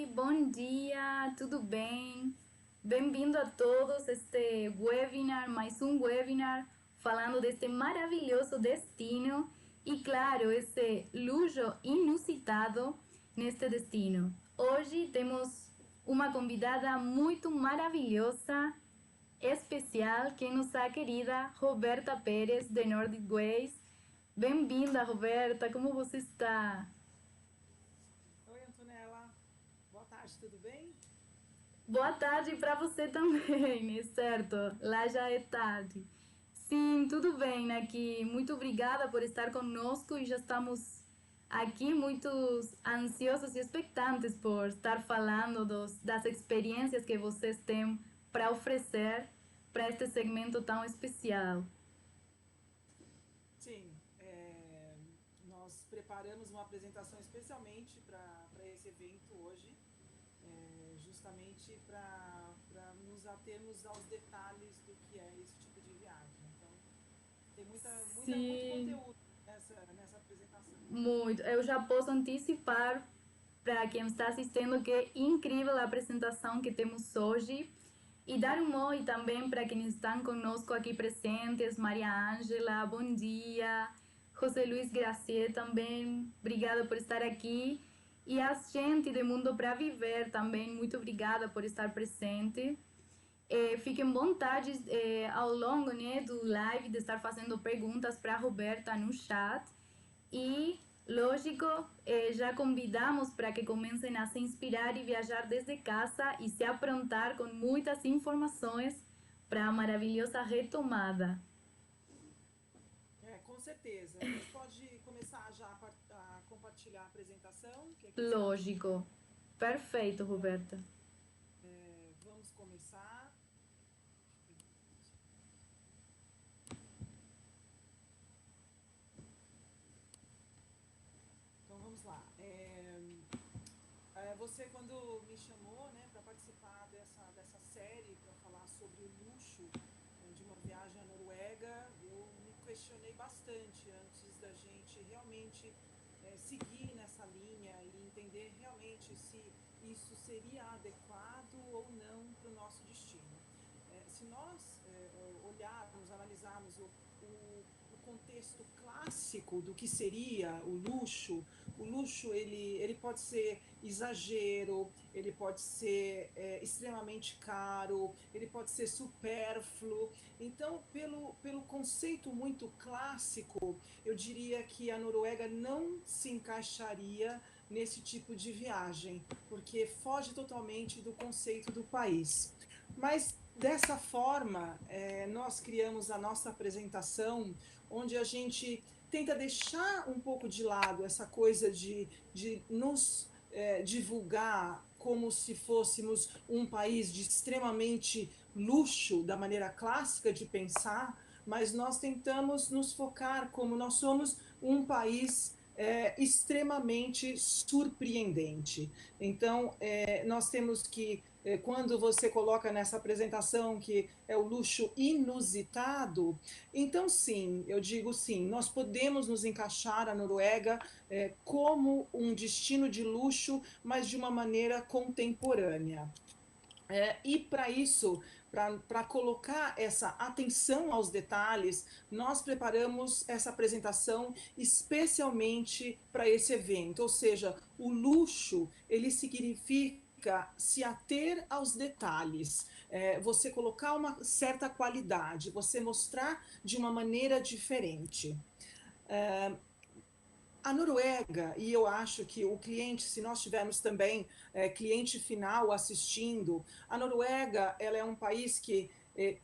bom dia, tudo bem? Bem-vindo a todos a este webinar, mais um webinar falando deste maravilhoso destino e, claro, esse luxo inusitado neste destino. Hoje temos uma convidada muito maravilhosa, especial, que é nossa querida Roberta Pérez, de Nordic Ways. Bem-vinda, Roberta, como você está? Oi, Antonella. Boa tarde, tudo bem? Boa tarde para você também, né? Certo? Lá já é tarde. Sim, tudo bem aqui. Muito obrigada por estar conosco e já estamos aqui muito ansiosos e expectantes por estar falando das experiências que vocês têm para oferecer para este segmento tão especial. Sim, nós preparamos uma apresentação especialmente para esse evento hoje, justamente para nos atermos aos detalhes do que é esse tipo de viagem. Então, tem muito Sim, conteúdo nessa apresentação. muito. Eu já posso antecipar para quem está assistindo que é incrível a apresentação que temos hoje. E dar um oi também para quem estão conosco aqui presentes, Maria Ângela, bom dia, José Luiz Gracier também, obrigada por estar aqui. E a gente do Mundo para Viver também, muito obrigada por estar presente. Fiquem à vontade ao longo, né, do live de estar fazendo perguntas para a Roberta no chat. E, lógico, já convidamos para que comecem a se inspirar e viajar desde casa e se aprontar com muitas informações para a maravilhosa retomada. Com certeza. A gente pode começar já a compartilhar a apresentação. O que é que você acha? Lógico. Perfeito, Então, Roberta. vamos começar. Então vamos lá. Você, quando me chamou, né, para participar dessa série, para falar sobre o luxo de uma viagem à Noruega, eu me questionei bastante antes da gente realmente seguir nessa linha e entender realmente se isso seria adequado ou não para o nosso destino. Se nós olharmos, analisarmos o contexto clássico do que seria o luxo ele pode ser exagero, ele pode ser extremamente caro, ele pode ser supérfluo. Então, pelo conceito muito clássico, eu diria que a Noruega não se encaixaria nesse tipo de viagem, porque foge totalmente do conceito do país. Mas dessa forma, nós criamos a nossa apresentação, onde a gente tenta deixar um pouco de lado essa coisa de nos divulgar como se fôssemos um país de extremamente luxo, da maneira clássica de pensar, mas nós tentamos nos focar como nós somos um país extremamente surpreendente. Então, nós temos que, quando você coloca nessa apresentação que é o luxo inusitado, então sim, eu digo sim, nós podemos nos encaixar a Noruega como um destino de luxo, mas de uma maneira contemporânea. E para isso, para colocar essa atenção aos detalhes, nós preparamos essa apresentação especialmente para esse evento. Ou seja, o luxo ele significa se ater aos detalhes, você colocar uma certa qualidade, você mostrar de uma maneira diferente. A Noruega, e eu acho que o cliente, se nós tivermos também cliente final assistindo, a Noruega ela é um país que,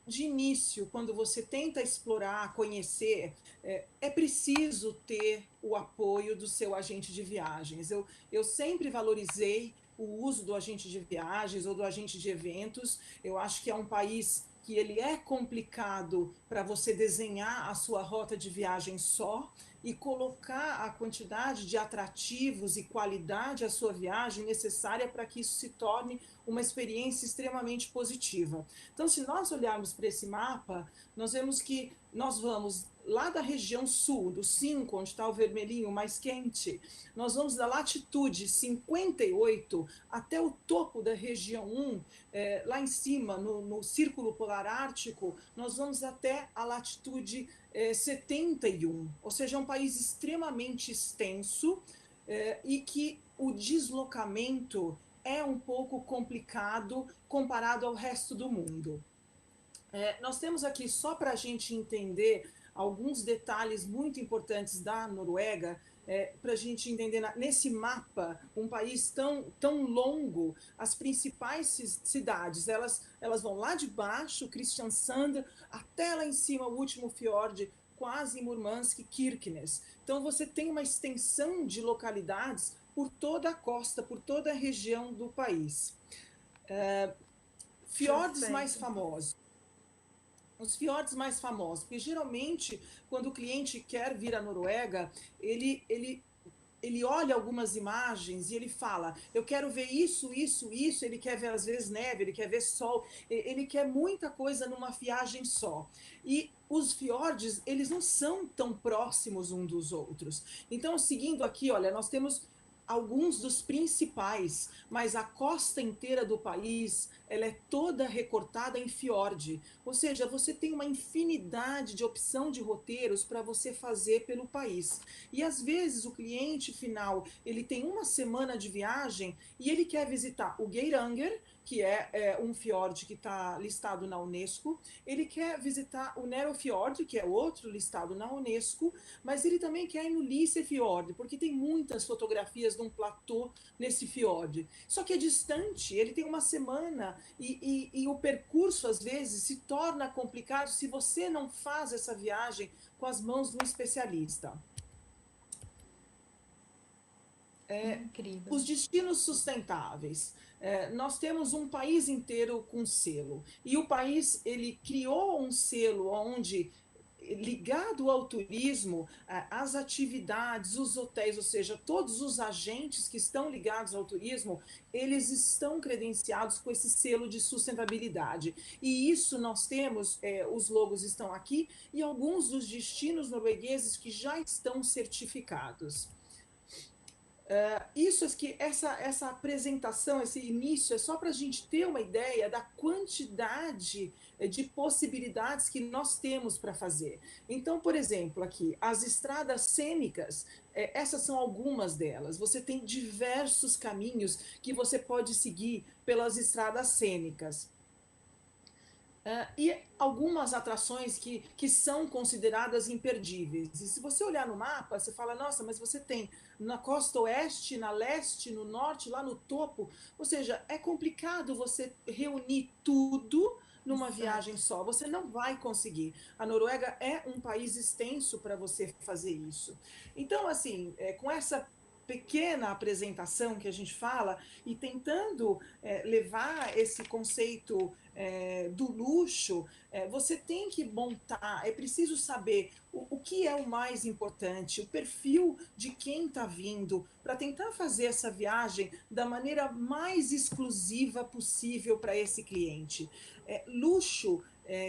de início, quando você tenta explorar, conhecer, é preciso ter o apoio do seu agente de viagens. Eu sempre valorizei o uso do agente de viagens ou do agente de eventos. Eu acho que é um país que ele é complicado para você desenhar a sua rota de viagem só e colocar a quantidade de atrativos e qualidade à sua viagem necessária para que isso se torne uma experiência extremamente positiva. Então, se nós olharmos para esse mapa, nós vemos que nós vamos lá da região sul, do 5, onde está o vermelhinho mais quente, nós vamos da latitude 58 até o topo da região 1, lá em cima, no Círculo Polar Ártico, nós vamos até a latitude 71, ou seja, é um país extremamente extenso, e que o deslocamento é um pouco complicado comparado ao resto do mundo. Nós temos aqui, só para a gente entender alguns detalhes muito importantes da Noruega, para a gente entender nesse mapa, um país tão longo, as principais cidades, elas vão lá de baixo, Kristiansand, até lá em cima, o último fiord, quase em Murmansk, Kirkenes. Então você tem uma extensão de localidades por toda a costa, por toda a região do país. Fiordes mais famosos. Os fiordes mais famosos, porque geralmente, quando o cliente quer vir à Noruega, ele olha algumas imagens e ele fala, eu quero ver isso, isso, isso, ele quer ver às vezes neve, ele quer ver sol, ele quer muita coisa numa viagem só. E os fiordes, eles não são tão próximos uns dos outros. Então, seguindo aqui, olha, nós temos alguns dos principais, mas a costa inteira do país, ela é toda recortada em fiord. Ou seja, você tem uma infinidade de opção de roteiros para você fazer pelo país. E às vezes o cliente final, ele tem uma semana de viagem e ele quer visitar o Geiranger, que é um fiord que está listado na Unesco, ele quer visitar o Nærøyfjord, que é outro listado na Unesco, mas ele também quer ir no Lysefjord, porque tem muitas fotografias de um platô nesse fiord. Só que é distante, ele tem uma semana e o percurso, às vezes, se torna complicado se você não faz essa viagem com as mãos de um especialista. Incrível. Os destinos sustentáveis. Nós temos um país inteiro com selo. E o país, ele criou um selo onde, ligado ao turismo, as atividades, os hotéis, ou seja, todos os agentes que estão ligados ao turismo, eles estão credenciados com esse selo de sustentabilidade. E isso nós temos, os logos estão aqui, e alguns dos destinos noruegueses que já estão certificados. Isso é que essa apresentação, esse início, é só para a gente ter uma ideia da quantidade de possibilidades que nós temos para fazer. Então, por exemplo, aqui, as estradas cênicas, essas são algumas delas. Você tem diversos caminhos que você pode seguir pelas estradas cênicas. E algumas atrações que são consideradas imperdíveis. E se você olhar no mapa, você fala, nossa, mas você tem na costa oeste, na leste, no norte, lá no topo. Ou seja, é complicado você reunir tudo numa viagem só. Você não vai conseguir. A Noruega é um país extenso para você fazer isso. Então, assim, com essa pequena apresentação que a gente fala e tentando levar esse conceito do luxo, você tem que montar, é preciso saber o que é o mais importante, o perfil de quem está vindo, para tentar fazer essa viagem da maneira mais exclusiva possível para esse cliente. Luxo,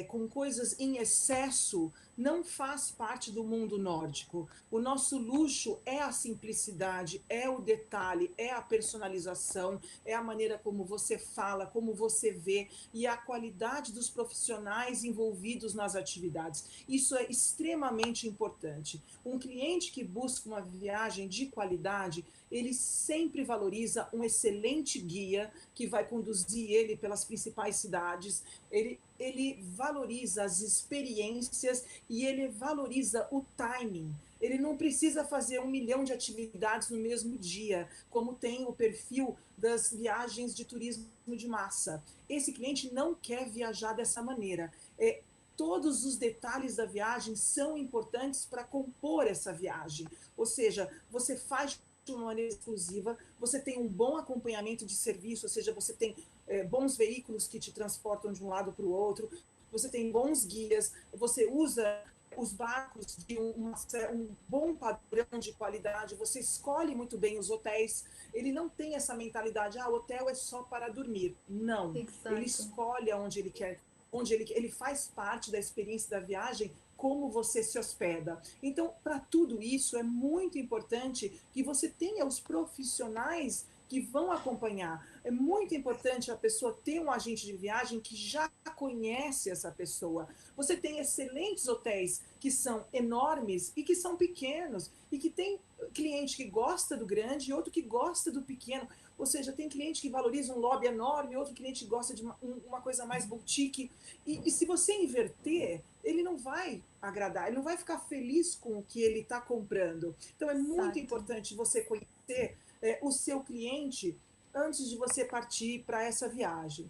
com coisas em excesso, não faz parte do mundo nórdico. O nosso luxo é a simplicidade, é o detalhe, é a personalização, é a maneira como você fala, como você vê e a qualidade dos profissionais envolvidos nas atividades. Isso é extremamente importante. Um cliente que busca uma viagem de qualidade, ele sempre valoriza um excelente guia que vai conduzir ele pelas principais cidades, ele valoriza as experiências e ele valoriza o timing. Ele não precisa fazer 1 milhão de atividades no mesmo dia, como tem o perfil das viagens de turismo de massa. Esse cliente não quer viajar dessa maneira. Todos os detalhes da viagem são importantes para compor essa viagem. Ou seja, você faz de uma maneira exclusiva, você tem um bom acompanhamento de serviço, ou seja, você tem bons veículos que te transportam de um lado para o outro, você tem bons guias, você usa os barcos de um bom padrão de qualidade, você escolhe muito bem os hotéis, ele não tem essa mentalidade, hotel é só para dormir. Não, Exato. ele escolhe onde ele quer, ele faz parte da experiência da viagem como você se hospeda. Então, para tudo isso, é muito importante que você tenha os profissionais que vão acompanhar. É muito importante a pessoa ter um agente de viagem que já conhece essa pessoa. Você tem excelentes hotéis que são enormes e que são pequenos, e que tem cliente que gosta do grande e outro que gosta do pequeno. Ou seja, tem cliente que valoriza um lobby enorme, outro cliente que gosta de uma coisa mais boutique. E se você inverter, ele não vai agradar, ele não vai ficar feliz com o que ele está comprando. Então é muito Exato. importante você conhecer o seu cliente antes de você partir para essa viagem.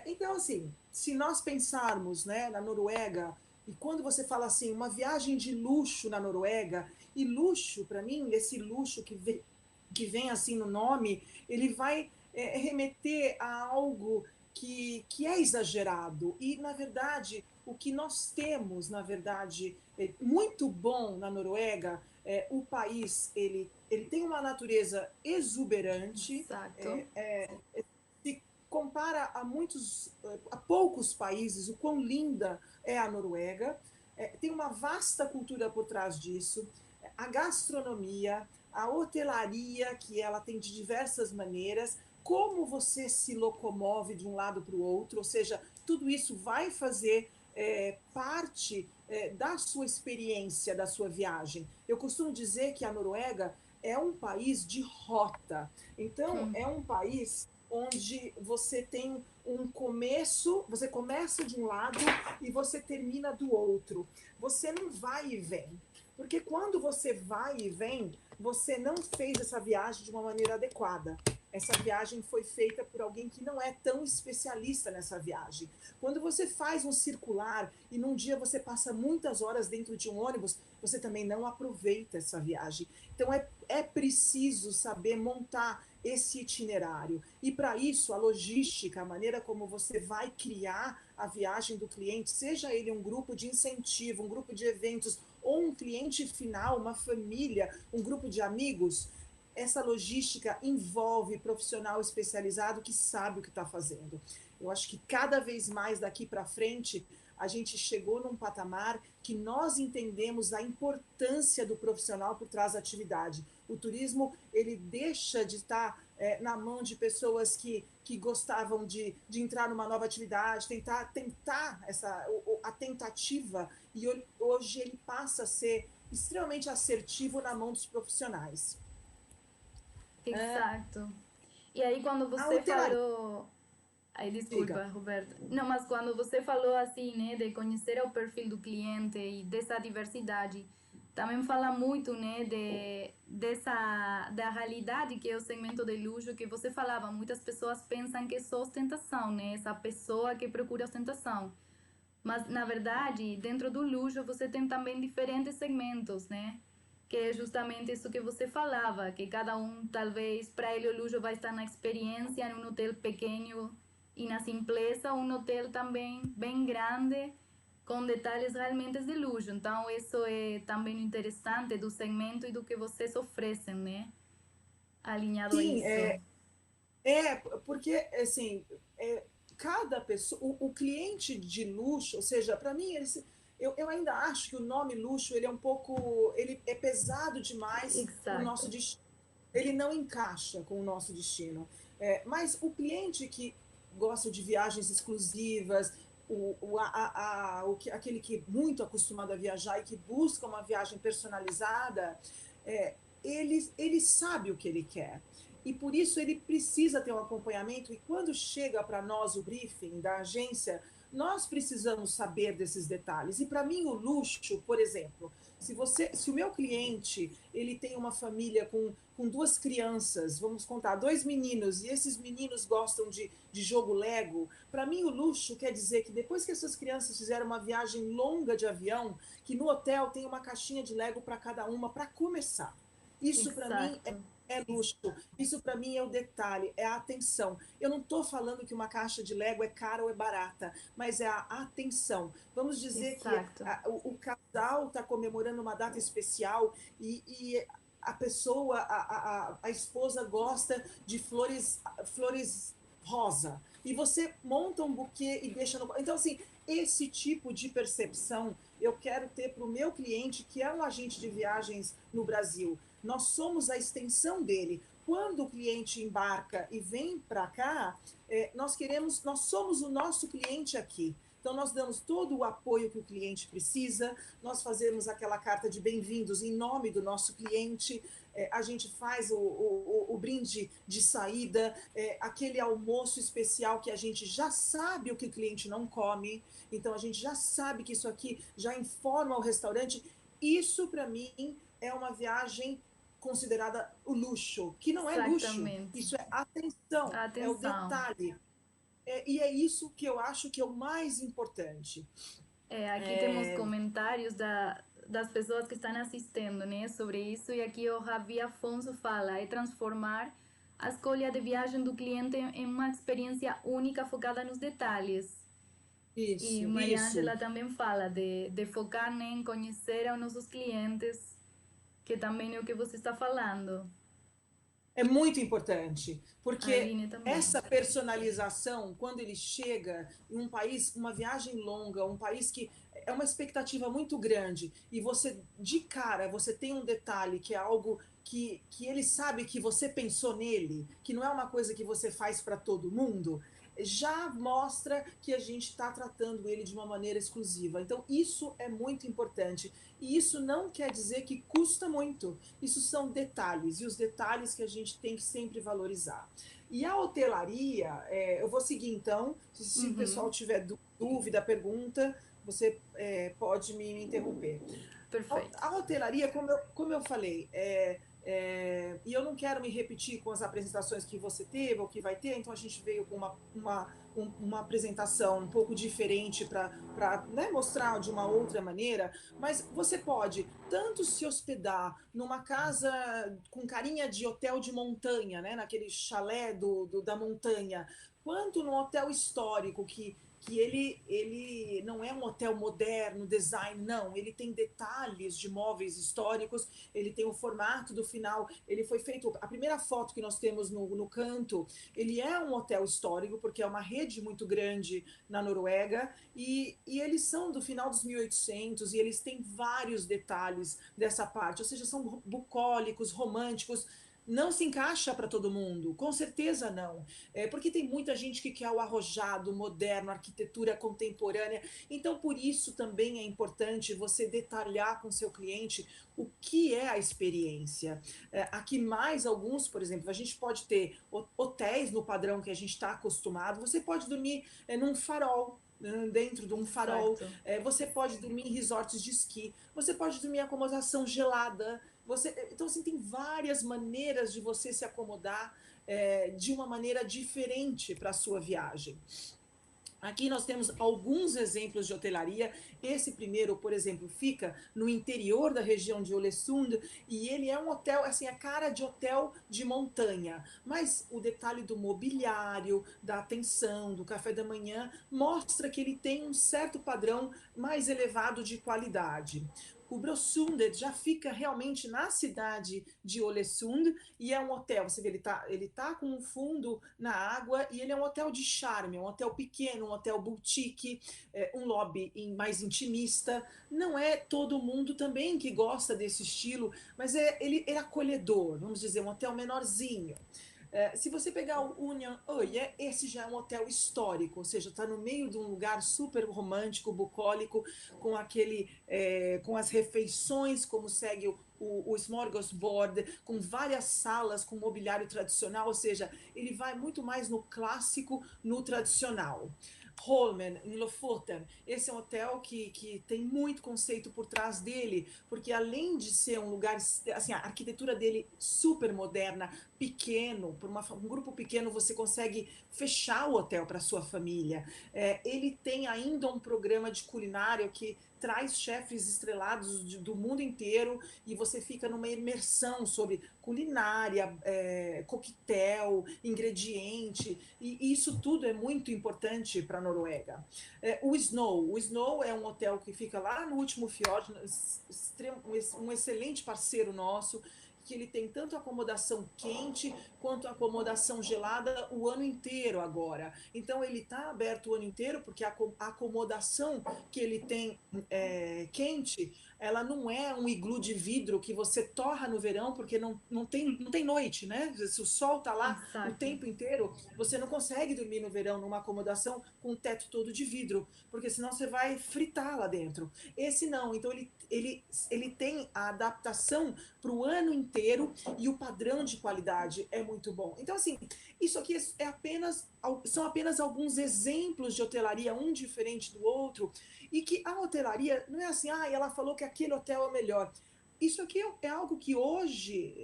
Então, assim, se nós pensarmos, né, na Noruega, e quando você fala assim, uma viagem de luxo na Noruega, e luxo, para mim, esse luxo que vem assim no nome, ele vai remeter a algo que é exagerado. E, na verdade, o que nós temos, na verdade, muito bom na Noruega, o país ele tem uma natureza exuberante, Exato. se compara a poucos países, o quão linda é a Noruega. Tem uma vasta cultura por trás disso, a gastronomia, a hotelaria, que ela tem de diversas maneiras, como você se locomove de um lado para o outro, ou seja, tudo isso vai fazer parte da sua experiência, da sua viagem. Eu costumo dizer que a Noruega é um país de rota. Então, Hum. é um país onde você tem um começo, você começa de um lado e você termina do outro. Você não vai e vem. Porque quando você vai e vem, você não fez essa viagem de uma maneira adequada. Essa viagem foi feita por alguém que não é tão especialista nessa viagem. Quando você faz um circular e num dia você passa muitas horas dentro de um ônibus, você também não aproveita essa viagem. Então é preciso saber montar esse itinerário. E para isso, a logística, a maneira como você vai criar a viagem do cliente, seja ele um grupo de incentivo, um grupo de eventos, ou um cliente final, uma família, um grupo de amigos, essa logística envolve profissional especializado que sabe o que está fazendo. Eu acho que cada vez mais daqui para frente a gente chegou num patamar que nós entendemos a importância do profissional por trás da atividade. O turismo ele deixa de estar na mão de pessoas que gostavam de entrar numa nova atividade, tentar a tentativa, e hoje ele passa a ser extremamente assertivo na mão dos profissionais. Exato. E aí quando A você hotelaria, falou, ai diga. desculpa, Roberta. Não, mas quando você falou assim, né, de conhecer o perfil do cliente e dessa diversidade, também fala muito, né, da realidade que é o segmento de luxo que você falava. Muitas pessoas pensam que é só ostentação, né, essa pessoa que procura ostentação. Mas, na verdade, dentro do luxo você tem também diferentes segmentos, né? Que é justamente isso que você falava, que cada um, talvez, para ele o luxo vai estar na experiência, num hotel pequeno e na simpleza, um hotel também bem grande, com detalhes realmente de luxo. Então, isso é também interessante do segmento e do que vocês oferecem, né? Alinhado a Sim, isso. porque assim, cada pessoa, o cliente de luxo, ou seja, para mim, eu ainda acho que o nome luxo ele é um pouco, ele é pesado demais para o nosso Exato. destino. Ele não encaixa com o nosso destino. Mas o cliente que gosta de viagens exclusivas, aquele que é muito acostumado a viajar e que busca uma viagem personalizada, é, ele sabe o que ele quer. E por isso ele precisa ter um acompanhamento. E quando chega para nós o briefing da agência, nós precisamos saber desses detalhes. E para mim o luxo, por exemplo, se o meu cliente ele tem uma família com duas crianças, vamos contar, dois meninos, e esses meninos gostam de jogo Lego, para mim o luxo quer dizer que depois que essas crianças fizeram uma viagem longa de avião, que no hotel tem uma caixinha de Lego para cada uma, para começar. Isso para mim Exato. é luxo. Isso para mim é o detalhe, é a atenção. Eu não estou falando que uma caixa de Lego é cara ou é barata, mas é a atenção. Vamos dizer que Exato. o casal está comemorando uma data especial e a pessoa, a esposa gosta de flores rosa. E você monta um buquê e deixa no. Então, assim, esse tipo de percepção eu quero ter para o meu cliente, que é um agente de viagens no Brasil. Nós somos a extensão dele. Quando o cliente embarca e vem para cá, nós somos o nosso cliente aqui. Então, nós damos todo o apoio que o cliente precisa, nós fazemos aquela carta de bem-vindos em nome do nosso cliente, a gente faz o brinde de saída, aquele almoço especial que a gente já sabe o que o cliente não come, então a gente já sabe que isso aqui já informa o restaurante. Isso, para mim, é uma viagem considerada o luxo, que não é luxo, Exatamente. isso é atenção, é o Atenção. detalhe. E é isso que eu acho que é o mais importante. Aqui temos comentários das pessoas que estão assistindo, né, sobre isso. E aqui o Javi Afonso fala: é transformar a escolha de viagem do cliente em uma experiência única focada nos detalhes. E Isso, Maria isso. Ângela também fala de focar, né, em conhecer aos nossos clientes, que também é o que você está falando. É muito importante, A porque Aline também. essa personalização, quando ele chega em um país, uma viagem longa, um país que é uma expectativa muito grande, e você, de cara, você tem um detalhe que é algo que ele sabe que você pensou nele, que não é uma coisa que você faz para todo mundo, já mostra que a gente está tratando ele de uma maneira exclusiva. Então, isso é muito importante. E isso não quer dizer que custa muito. Isso são detalhes, e os detalhes que a gente tem que sempre valorizar. E a hotelaria, eu vou seguir então, se o pessoal Uhum. tiver dúvida, pergunta, você pode me interromper. Perfeito. A hotelaria, como eu falei, e eu não quero me repetir com as apresentações que você teve ou que vai ter, então a gente veio com uma apresentação um pouco diferente para né, mostrar de uma outra maneira, mas você pode tanto se hospedar numa casa com carinha de hotel de montanha, né, naquele chalé da montanha, quanto no hotel histórico que ele não é um hotel moderno, design, não. Ele tem detalhes de móveis históricos, ele tem o formato do final. Ele foi feito. A primeira foto que nós temos no canto, ele é um hotel histórico, porque é uma rede muito grande na Noruega, e eles são do final dos 1800 e eles têm vários detalhes dessa parte, ou seja, são bucólicos, românticos. Não se encaixa para todo mundo, com certeza não. Porque tem muita gente que quer o arrojado, moderno, arquitetura contemporânea. Então, por isso também é importante você detalhar com seu cliente o que é a experiência. Aqui mais alguns, por exemplo, a gente pode ter hotéis no padrão que a gente está acostumado. Você pode dormir num farol, dentro de um farol, Exato. você pode dormir em resorts de esqui, você pode dormir em acomodação gelada, então, assim, tem várias maneiras de você se acomodar de uma maneira diferente para a sua viagem. Aqui nós temos alguns exemplos de hotelaria. Esse primeiro, por exemplo, fica no interior da região de Ålesund e ele é um hotel, assim, a cara de hotel de montanha. Mas o detalhe do mobiliário, da atenção, do café da manhã, mostra que ele tem um certo padrão mais elevado de qualidade. O Brøsund já fica realmente na cidade de Ålesund e é um hotel, você vê, ele tá com um fundo na água e ele é um hotel de charme, um hotel pequeno, um hotel boutique, um lobby mais intimista. Não é todo mundo também que gosta desse estilo, mas ele é acolhedor, vamos dizer, um hotel menorzinho. Se você pegar o Union Oie, esse já é um hotel histórico, ou seja, está no meio de um lugar super romântico, bucólico, com as refeições, como segue o smorgasbord, com várias salas, com mobiliário tradicional, ou seja, ele vai muito mais no clássico, no tradicional. Holmen, em Lofoten, esse é um hotel que tem muito conceito por trás dele, porque além de ser um lugar, assim, a arquitetura dele super moderna, pequeno, um grupo pequeno você consegue fechar o hotel para sua família. Ele tem ainda um programa de culinária que traz chefes estrelados do mundo inteiro e você fica numa imersão sobre culinária, coquetel, ingrediente, e isso tudo é muito importante para a Noruega. O Snow é um hotel que fica lá no último fiord, um excelente parceiro nosso, que ele tem tanto acomodação quente quanto acomodação gelada o ano inteiro agora. Então ele está aberto o ano inteiro porque a acomodação que ele tem quente, ela não é um iglu de vidro que você torra no verão porque não tem noite, né? Se o sol está lá o Exato. tempo inteiro, você não consegue dormir no verão numa acomodação com o teto todo de vidro, porque senão você vai fritar lá dentro. Esse não, então ele tem a adaptação para o ano inteiro e o padrão de qualidade é muito bom. Então, assim, isso aqui são apenas alguns exemplos de hotelaria, um diferente do outro, e que a hotelaria não é assim, ela falou que aquele hotel é o melhor. Isso aqui é algo que hoje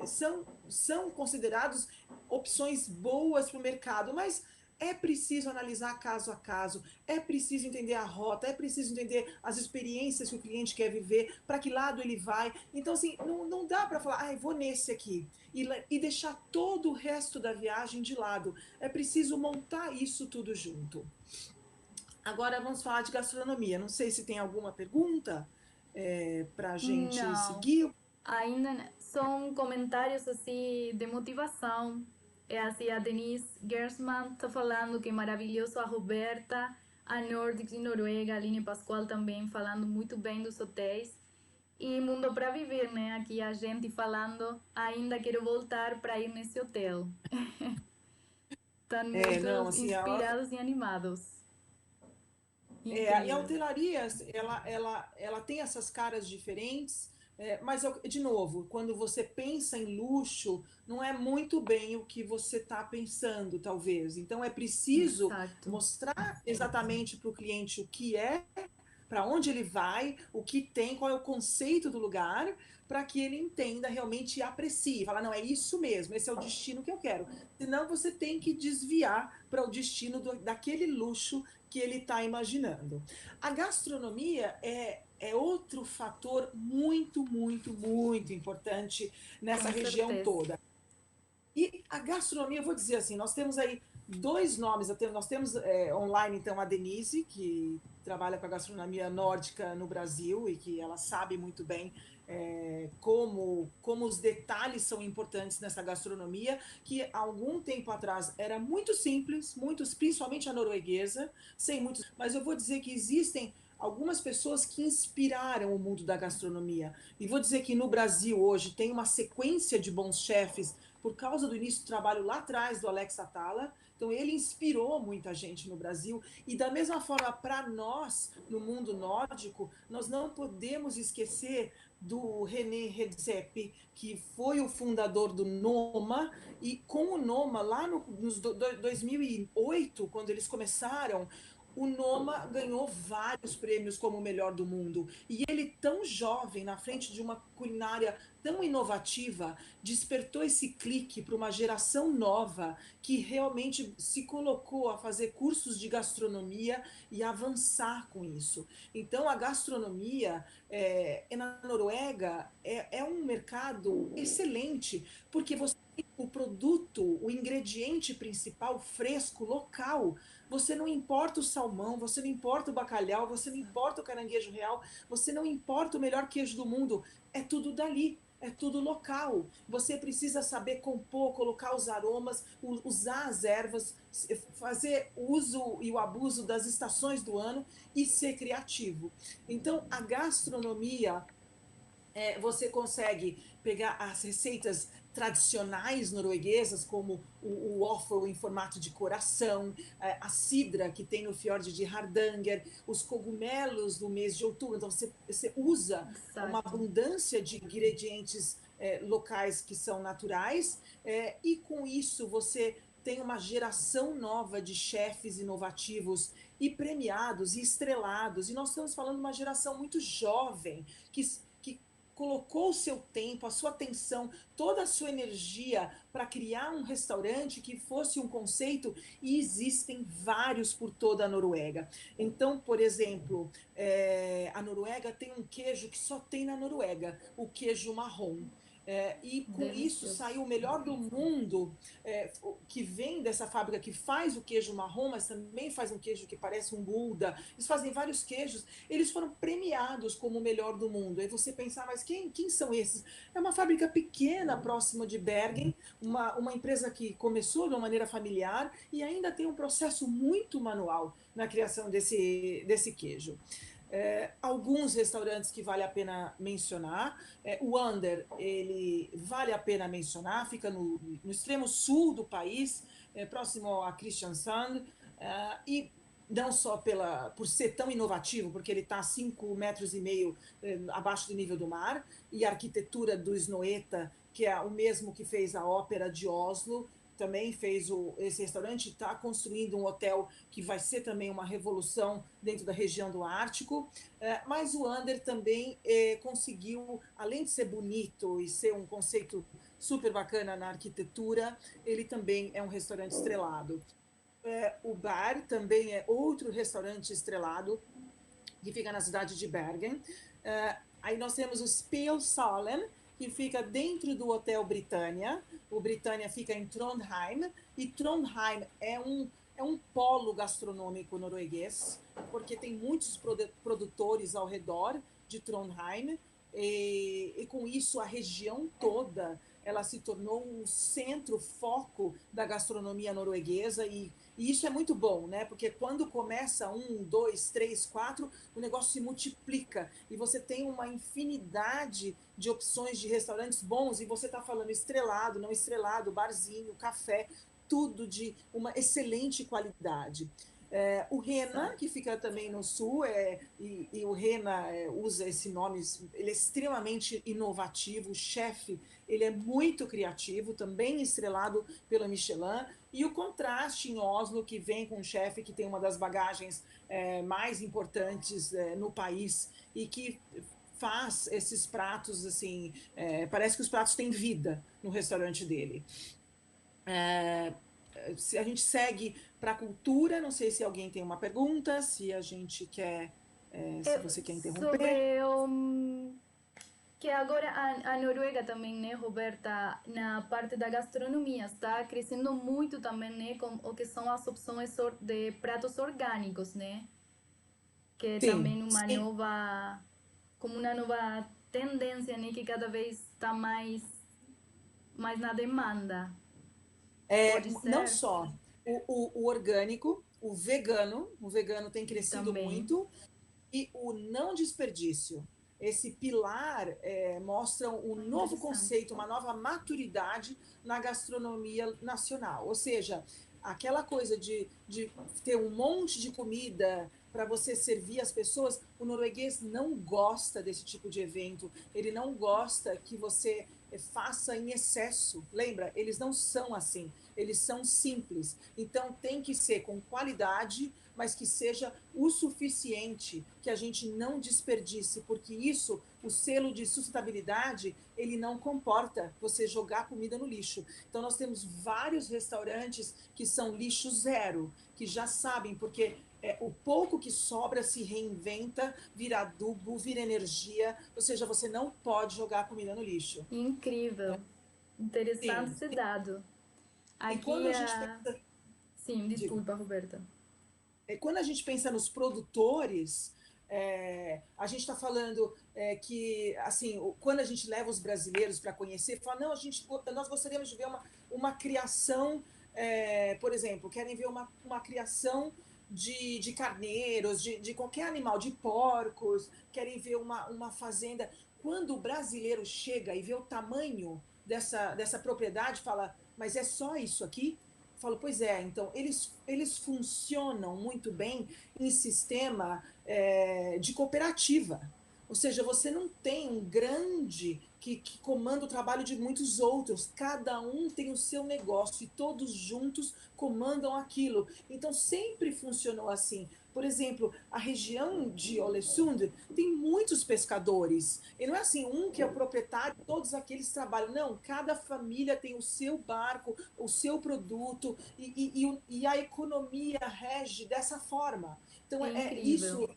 são considerados opções boas para o mercado, mas é preciso analisar caso a caso, é preciso entender a rota, é preciso entender as experiências que o cliente quer viver, para que lado ele vai. Então, assim, não dá para falar, vou nesse aqui, e deixar todo o resto da viagem de lado. É preciso montar isso tudo junto. Agora vamos falar de gastronomia. Não sei se tem alguma pergunta para a gente Não, seguir. são comentários assim de motivação. É assim, a Denise Gersman está falando que é maravilhoso, a Roberta, a Nordics de Noruega, a Aline Pascoal também falando muito bem dos hotéis. E Mundo para Viver, né? Aqui a gente falando, ainda quero voltar para ir nesse hotel. Estão Não, muitos assim, inspirados e animados. e a Incrível. hotelaria, ela tem essas caras diferentes, mas, de novo, quando você pensa em luxo, não é muito bem o que você está pensando, talvez. Então, é preciso Exato. mostrar exatamente para o cliente o que é, para onde ele vai, o que tem, qual é o conceito do lugar, para que ele entenda realmente e aprecie. Fala, não, é isso mesmo, esse é o destino que eu quero. Senão você tem que desviar para o destino daquele luxo que ele está imaginando. A gastronomia é outro fator muito, muito, muito importante nessa Com região certeza. toda. E a gastronomia, eu vou dizer assim, nós temos aí dois nomes. Nós temos online, então, a Denise, que trabalha com a gastronomia nórdica no Brasil e que ela sabe muito bem como os detalhes são importantes nessa gastronomia, que há algum tempo atrás era muito simples, principalmente a norueguesa, sem muitos. Mas eu vou dizer que existem algumas pessoas que inspiraram o mundo da gastronomia. E vou dizer que no Brasil hoje tem uma sequência de bons chefes por causa do início do trabalho lá atrás do Alex Atala. Então ele inspirou muita gente no Brasil. E da mesma forma, para nós, no mundo nórdico, nós não podemos esquecer do René Redzepi, que foi o fundador do Noma, e com o Noma, lá nos 2008, quando eles começaram, o Noma ganhou vários prêmios como o melhor do mundo. E ele, tão jovem, na frente de uma culinária tão inovativa, despertou esse clique para uma geração nova que realmente se colocou a fazer cursos de gastronomia e avançar com isso. Então, a gastronomia na Noruega é um mercado excelente, porque você tem o produto, o ingrediente principal fresco, local. Você não importa o salmão, você não importa o bacalhau, você não importa o caranguejo real, você não importa o melhor queijo do mundo. É tudo dali, é tudo local. Você precisa saber compor, colocar os aromas, usar as ervas, fazer o uso e o abuso das estações do ano e ser criativo. Então, a gastronomia, você consegue pegar as receitas tradicionais norueguesas, como o waffle em formato de coração, a cidra que tem no fiord de Hardanger, os cogumelos do mês de outubro. Então, você usa uma Exato. abundância de ingredientes locais que são naturais, e com isso você tem uma geração nova de chefes inovativos e premiados e estrelados. E nós estamos falando de uma geração muito jovem, que colocou o seu tempo, a sua atenção, toda a sua energia para criar um restaurante que fosse um conceito, e existem vários por toda a Noruega. Então, por exemplo, a Noruega tem um queijo que só tem na Noruega, o queijo marrom. E com isso Delicioso. saiu o melhor do mundo, que vem dessa fábrica que faz o queijo marrom, mas também faz um queijo que parece um Gouda. Eles fazem vários queijos. Eles foram premiados como o melhor do mundo. Aí você pensar, mas quem são esses? É uma fábrica pequena, próxima de Bergen, uma empresa que começou de uma maneira familiar e ainda tem um processo muito manual na criação desse queijo. Alguns restaurantes que vale a pena mencionar. O Ander, ele vale a pena mencionar, fica no extremo sul do país, próximo a Kristiansand, e não só por ser tão inovativo, porque ele está a 5,5 metros abaixo do nível do mar, e a arquitetura do Snoeta, que é o mesmo que fez a Ópera de Oslo, também fez esse restaurante, está construindo um hotel que vai ser também uma revolução dentro da região do Ártico, mas o Ander também conseguiu, além de ser bonito e ser um conceito super bacana na arquitetura, ele também é um restaurante estrelado. O Bar também é outro restaurante estrelado, que fica na cidade de Bergen. Aí nós temos o Spelsalen, que fica dentro do Hotel Britannia. O Britannia fica em Trondheim, e Trondheim é um polo gastronômico norueguês, porque tem muitos produtores ao redor de Trondheim, e com isso a região toda ela se tornou um centro, foco da gastronomia norueguesa, e isso é muito bom, né? Porque quando começa 1, 2, 3, 4, o negócio se multiplica e você tem uma infinidade de opções de restaurantes bons, e você está falando estrelado, não estrelado, barzinho, café, tudo de uma excelente qualidade. O Rena, Exato. que fica também no sul, e o Rena usa esse nome, ele é extremamente inovativo, o chefe, ele é muito criativo, também estrelado pelo Michelin, e o contraste em Oslo, que vem com um chefe que tem uma das bagagens mais importantes no país, e que faz esses pratos assim, parece que os pratos têm vida no restaurante dele. Se a gente segue para a cultura, não sei se alguém tem uma pergunta, se a gente quer, se você quer interromper. Sobre que agora a Noruega também, né, Roberta, na parte da gastronomia, está crescendo muito também, né, com o que são as opções de pratos orgânicos, né, que é Sim, também sim. como uma nova tendência, né, que cada vez está mais na demanda. Pode Não ser só o orgânico, o vegano tem crescido também muito, e o não desperdício. Esse pilar mostra um novo interessante. conceito, uma nova maturidade na gastronomia nacional. Ou seja, aquela coisa de ter um monte de comida para você servir as pessoas, o norueguês não gosta desse tipo de evento. Ele não gosta que você faça em excesso. Lembra? Eles não são assim. Eles são simples. Então tem que ser com qualidade, mas que seja o suficiente, que a gente não desperdice, porque isso, o selo de sustentabilidade, ele não comporta você jogar comida no lixo. Então nós temos vários restaurantes que são lixo zero, que já sabem, porque o pouco que sobra se reinventa, vira adubo, vira energia, ou seja, você não pode jogar a comida no lixo. Incrível. Interessante Sim. esse dado. E quando Aqui a gente a. pensa, Sim, diga, desculpa, Roberta. quando a gente pensa nos produtores, a gente está falando que, assim, quando a gente leva os brasileiros para conhecer, fala, não, nós gostaríamos de ver uma criação, por exemplo, querem ver uma criação de carneiros, de qualquer animal, de porcos, querem ver uma fazenda. Quando o brasileiro chega e vê o tamanho dessa propriedade, fala, mas é só isso aqui? Eu falo, pois é, então eles funcionam muito bem em sistema de cooperativa. Ou seja, você não tem um grande que comanda o trabalho de muitos outros. Cada um tem o seu negócio e todos juntos comandam aquilo. Então sempre funcionou assim. Por exemplo, a região de Olesund tem muitos pescadores. E não é assim, um que é o proprietário, todos aqueles trabalham. Não, cada família tem o seu barco, o seu produto, e a economia rege dessa forma. Então, É é incrível. isso.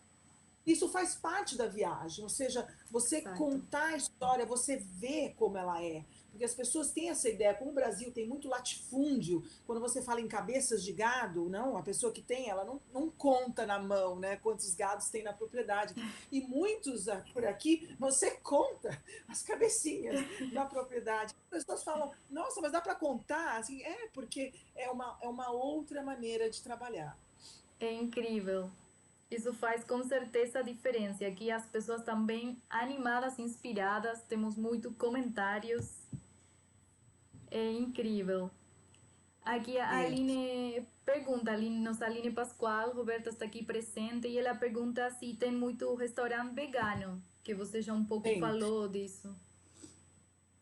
isso faz parte da viagem, ou seja, você Exato. contar a história, você vê como ela é. Porque as pessoas têm essa ideia, como o Brasil tem muito latifúndio, quando você fala em cabeças de gado, não, a pessoa que tem, ela não conta na mão, né, quantos gados tem na propriedade. E muitos por aqui, você conta as cabecinhas da propriedade. As pessoas falam, nossa, mas dá para contar? Assim, porque é uma outra maneira de trabalhar. É incrível. Isso faz com certeza a diferença. Aqui as pessoas também animadas, inspiradas, temos muito comentários. É incrível. Aqui a É. Aline pergunta, nossa Aline Pascoal, Roberta está aqui presente, e ela pergunta se tem muito restaurante vegano, que você já um pouco Tem. falou disso.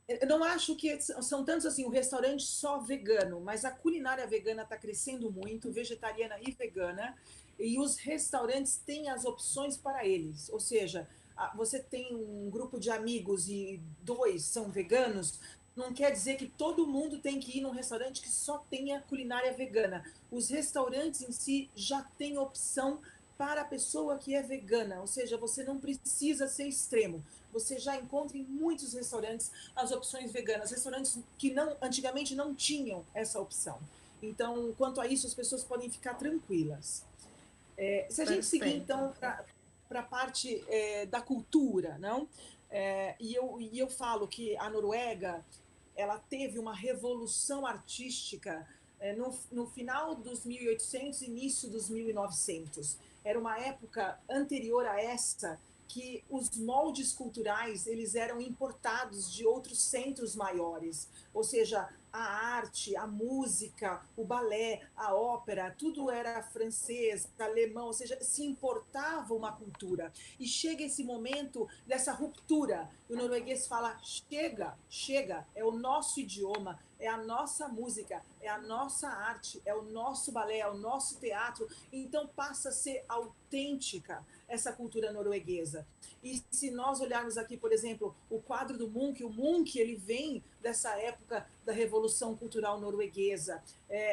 Eu não acho que são tantos assim, o restaurante só vegano, mas a culinária vegana está crescendo muito, vegetariana e vegana, e os restaurantes têm as opções para eles. Ou seja, você tem um grupo de amigos e dois são veganos, não quer dizer que todo mundo tem que ir num restaurante que só tenha culinária vegana. Os restaurantes em si já têm opção para a pessoa que é vegana, ou seja, você não precisa ser extremo. Você já encontra em muitos restaurantes as opções veganas, restaurantes que não, antigamente não tinham essa opção. Então, quanto a isso, as pessoas podem ficar tranquilas. Se a gente seguir, Perfeito. então, para a parte da cultura, não? E eu falo que a Noruega ela teve uma revolução artística no final dos 1800, início dos 1900. Era uma época anterior a essa que os moldes culturais eles eram importados de outros centros maiores, ou seja, a arte, a música, o balé, a ópera, tudo era francês, alemão, ou seja, se importava uma cultura. E chega esse momento dessa ruptura. E o norueguês fala: chega, chega, é o nosso idioma, é a nossa música, é a nossa arte, é o nosso balé, é o nosso teatro. Então passa a ser autêntica essa cultura norueguesa. E se nós olharmos aqui, por exemplo, o quadro do Munch, o Munch ele vem dessa época da Revolução Cultural Norueguesa.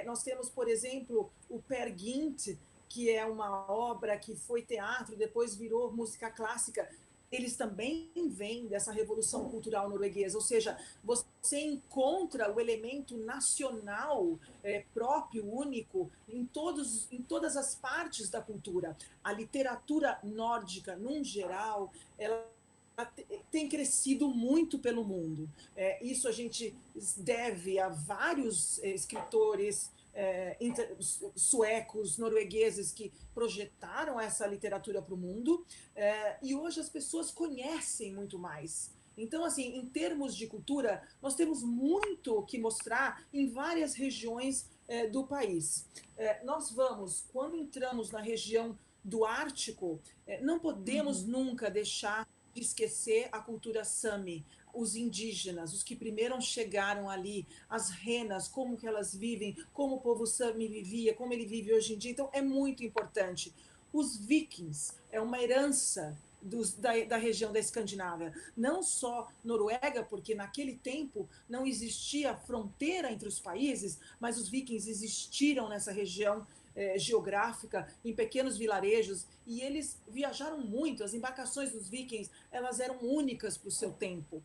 Nós temos, por exemplo, o Per Gynt, que é uma obra que foi teatro, depois virou música clássica. Eles também vêm dessa revolução cultural norueguesa, ou seja, você encontra o elemento nacional próprio, único, em todas as partes da cultura. A literatura nórdica, num geral, ela tem crescido muito pelo mundo. Isso a gente deve a vários escritores suecos, noruegueses que projetaram essa literatura para o mundo, e hoje as pessoas conhecem muito mais. Então, assim, em termos de cultura, nós temos muito que mostrar em várias regiões do país. Nós vamos, quando entramos na região do Ártico, não podemos Uhum. nunca deixar de esquecer a cultura Sami, os indígenas, os que primeiro chegaram ali, as renas, como que elas vivem, como o povo Sami vivia, como ele vive hoje em dia. Então, é muito importante. Os vikings é uma herança da região da Escandinávia, não só Noruega, porque naquele tempo não existia fronteira entre os países, mas os vikings existiram nessa região geográfica, em pequenos vilarejos, e eles viajaram muito. As embarcações dos vikings elas eram únicas para o seu tempo.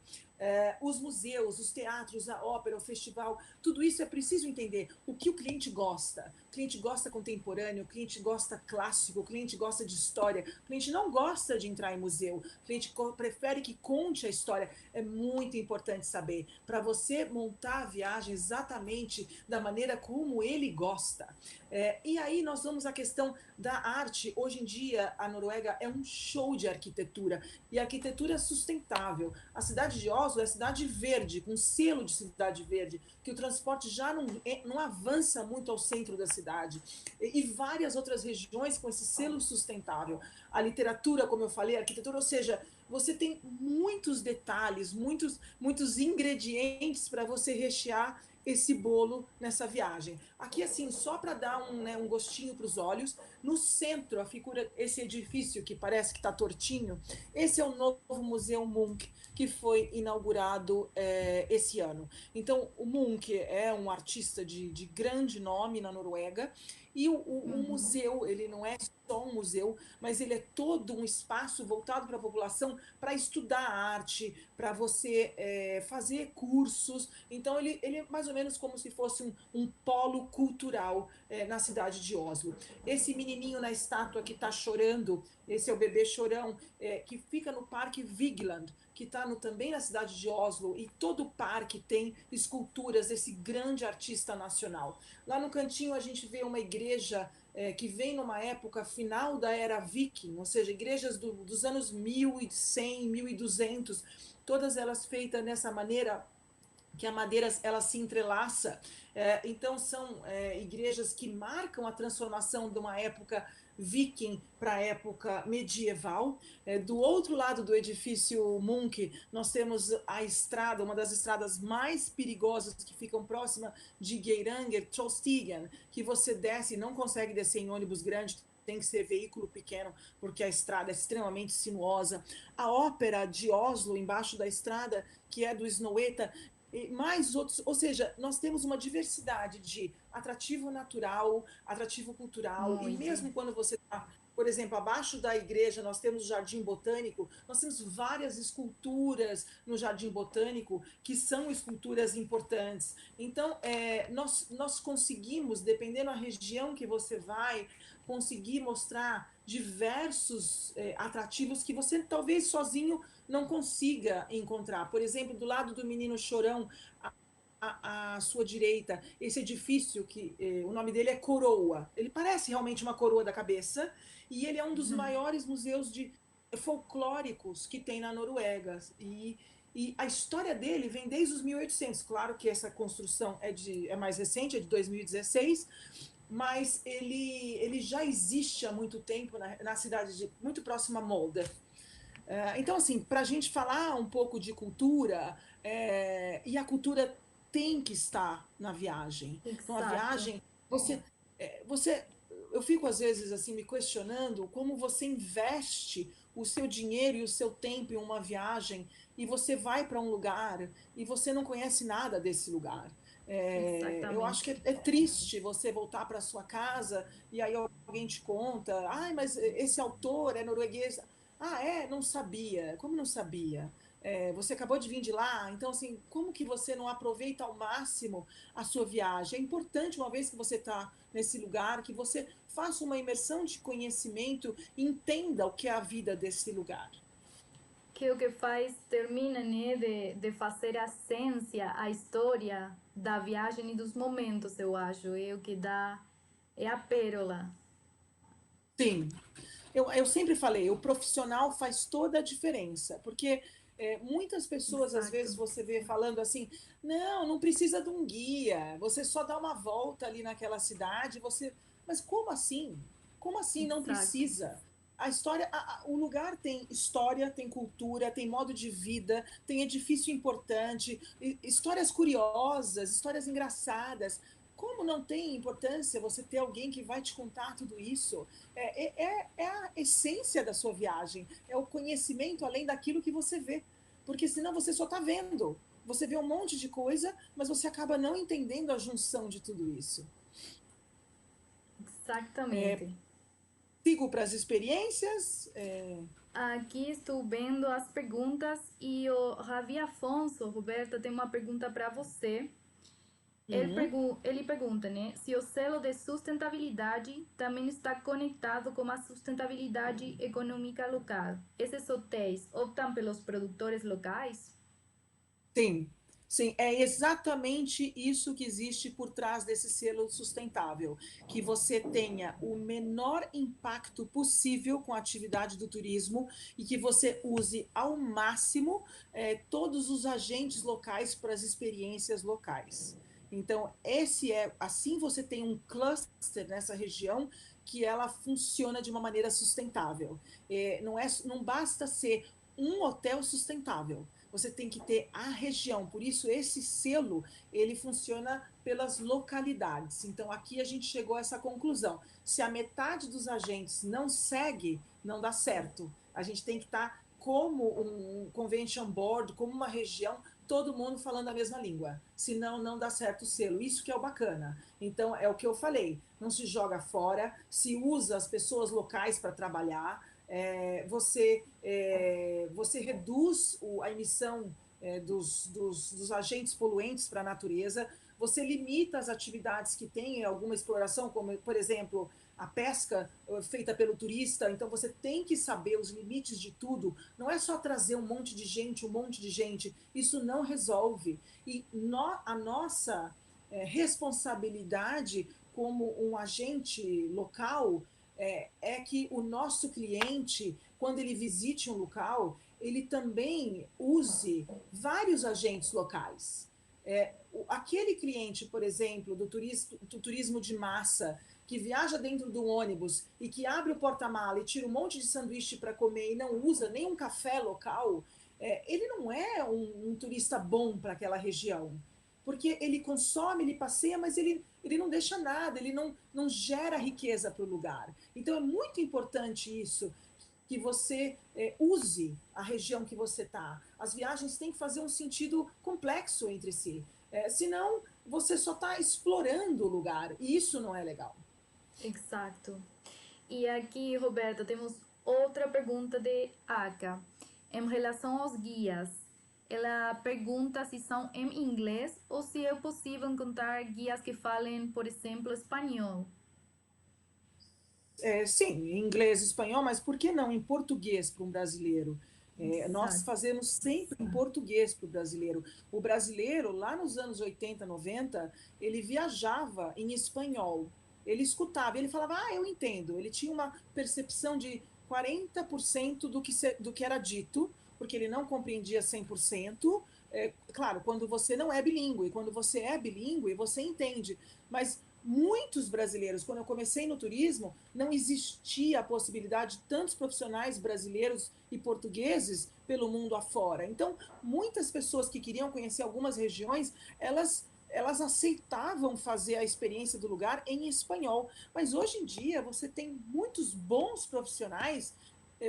Os museus, os teatros, a ópera, o festival, tudo isso é preciso entender o que o cliente gosta. O cliente gosta contemporâneo, o cliente gosta clássico, o cliente gosta de história, o cliente não gosta de entrar em museu, o cliente prefere que conte a história. É muito importante saber, para você montar a viagem exatamente da maneira como ele gosta. E aí nós vamos à questão da arte. Hoje em dia, a Noruega é um show de arquitetura, e arquitetura sustentável. A cidade de Oslo é cidade verde, com selo de cidade verde, que o transporte já não avança muito ao centro da cidade. E várias outras regiões com esse selo sustentável. A literatura, como eu falei, a arquitetura, ou seja, você tem muitos detalhes, muitos ingredientes para você rechear esse bolo nessa viagem. Aqui, assim, só para dar um, né, um gostinho para os olhos, no centro, a figura, esse edifício que parece que está tortinho, esse é o novo Museu Munch, que foi inaugurado esse ano. Então, o Munch é um artista de grande nome na Noruega, e o Uhum. museu, ele não é só um museu, mas ele é todo um espaço voltado para a população para estudar arte, para você fazer cursos. Então, ele é mais ou menos como se fosse um polo cultural na cidade de Oslo. Esse menininho na estátua que está chorando, esse é o bebê chorão, que fica no Parque Vigeland, que está também na cidade de Oslo, e todo o parque tem esculturas desse grande artista nacional. Lá no cantinho a gente vê uma igreja que vem numa época final da era viking, ou seja, igrejas dos anos 1100, 1200, todas elas feitas dessa maneira que a madeira ela se entrelaça. Então são igrejas que marcam a transformação de uma época viking para a época medieval. Do outro lado do edifício Munch, nós temos a estrada, uma das estradas mais perigosas que ficam próxima de Geiranger, Trollstigen, que você desce e não consegue descer em ônibus grande, tem que ser veículo pequeno, porque a estrada é extremamente sinuosa. A ópera de Oslo, embaixo da estrada, que é do Snøhetta, e mais outros, ou seja, nós temos uma diversidade de atrativo natural, atrativo cultural, e Muito. mesmo quando você está, por exemplo, abaixo da igreja, nós temos o Jardim Botânico, nós temos várias esculturas no Jardim Botânico que são esculturas importantes. Então, nós conseguimos, dependendo da região que você vai, conseguir mostrar diversos atrativos que você talvez sozinho não consiga encontrar. Por exemplo, do lado do Menino Chorão, à sua direita, esse edifício que o nome dele é Coroa. Ele parece realmente uma coroa da cabeça e ele é um dos maiores museus folclóricos que tem na Noruega. E a história dele vem desde os 1800. Claro que essa construção é mais recente, é de 2016, mas ele já existe há muito tempo na cidade muito próxima a Molde. Então, assim, para a gente falar um pouco de cultura, e a cultura tem que estar na viagem. Então, a Exato. viagem, você, eu fico às vezes assim me questionando como você investe o seu dinheiro e o seu tempo em uma viagem e você vai para um lugar e você não conhece nada desse lugar. Eu acho que Exatamente. é triste você voltar para sua casa e aí alguém te conta, ai, mas esse autor é norueguês. Ah, é? Não sabia. Como não sabia? Você acabou de vir de lá, então assim, como que você não aproveita ao máximo a sua viagem? É importante, uma vez que você está nesse lugar, que você faça uma imersão de conhecimento e entenda o que é a vida desse lugar. Que o que faz, termina, né, de fazer a essência, a história da viagem e dos momentos, eu acho. É o que dá, é a pérola. Sim, eu sempre falei, o profissional faz toda a diferença, porque muitas pessoas, às Exato. vezes, você vê falando assim, não precisa de um guia, você só dá uma volta ali naquela cidade, você. Mas como assim? Como assim não Exato. precisa? A história, o lugar tem história, tem cultura, tem modo de vida, tem edifício importante, histórias curiosas, histórias engraçadas. Como não tem importância você ter alguém que vai te contar tudo isso? É a essência da sua viagem, é o conhecimento além daquilo que você vê. Porque senão você só está vendo. Você vê um monte de coisa, mas você acaba não entendendo a junção de tudo isso. Exatamente. Sigo para as experiências. Aqui estou vendo as perguntas e o Ravi Afonso, Roberta, tem uma pergunta para você. Uhum. Ele pergunta, né, se o selo de sustentabilidade também está conectado com a sustentabilidade econômica local. Esses hotéis optam pelos produtores locais? Sim, sim, é exatamente isso que existe por trás desse selo sustentável, que você tenha o menor impacto possível com a atividade do turismo e que você use ao máximo todos os agentes locais para as experiências locais. Então, esse assim você tem um cluster nessa região que ela funciona de uma maneira sustentável. Não basta ser um hotel sustentável. você tem que ter a região. Por isso, esse selo, ele funciona pelas localidades. Então, aqui a gente chegou a essa conclusão. Se a metade dos agentes não segue, não dá certo. A gente tem que estar como um convention board, como uma região, todo mundo falando a mesma língua. Senão, não dá certo o selo. Isso que é o bacana. Então, é o que eu falei. Não se joga fora, se usa as pessoas locais para trabalhar, você reduz a emissão dos agentes poluentes para a natureza, você limita as atividades que tem alguma exploração, como, por exemplo, a pesca feita pelo turista, então você tem que saber os limites de tudo, não é só trazer um monte de gente, isso não resolve. E a nossa responsabilidade como um agente local que o nosso cliente, quando ele visite um local, ele também use vários agentes locais. Aquele cliente, por exemplo, do turismo de massa, que viaja dentro do ônibus e que abre o porta-mala e tira um monte de sanduíche para comer e não usa nem um café local, ele não é um turista bom para aquela região. Porque ele consome, ele passeia, mas ele não deixa nada, ele não gera riqueza para o lugar. Então é muito importante isso, que você use a região que você está. As viagens têm que fazer um sentido complexo entre si. Senão, você só está explorando o lugar, e isso não é legal. Exato. E aqui, Roberta, temos outra pergunta de Aka. Em relação aos guias, ela pergunta se são em inglês ou se é possível encontrar guias que falem, por exemplo, espanhol. Sim, em inglês e espanhol, mas por que não em português para um brasileiro? Nós Exato. fazemos sempre em português para o brasileiro. O brasileiro, lá nos anos 80, 90, ele viajava em espanhol. Ele escutava, ele falava, eu entendo. Ele tinha uma percepção de 40% do que era dito, porque ele não compreendia 100%. Claro, quando você não é bilíngue, quando você é bilíngue, você entende. Mas muitos brasileiros, quando eu comecei no turismo, não existia a possibilidade de tantos profissionais brasileiros e portugueses pelo mundo afora. Então, muitas pessoas que queriam conhecer algumas regiões, elas aceitavam fazer a experiência do lugar em espanhol. Mas hoje em dia você tem muitos bons profissionais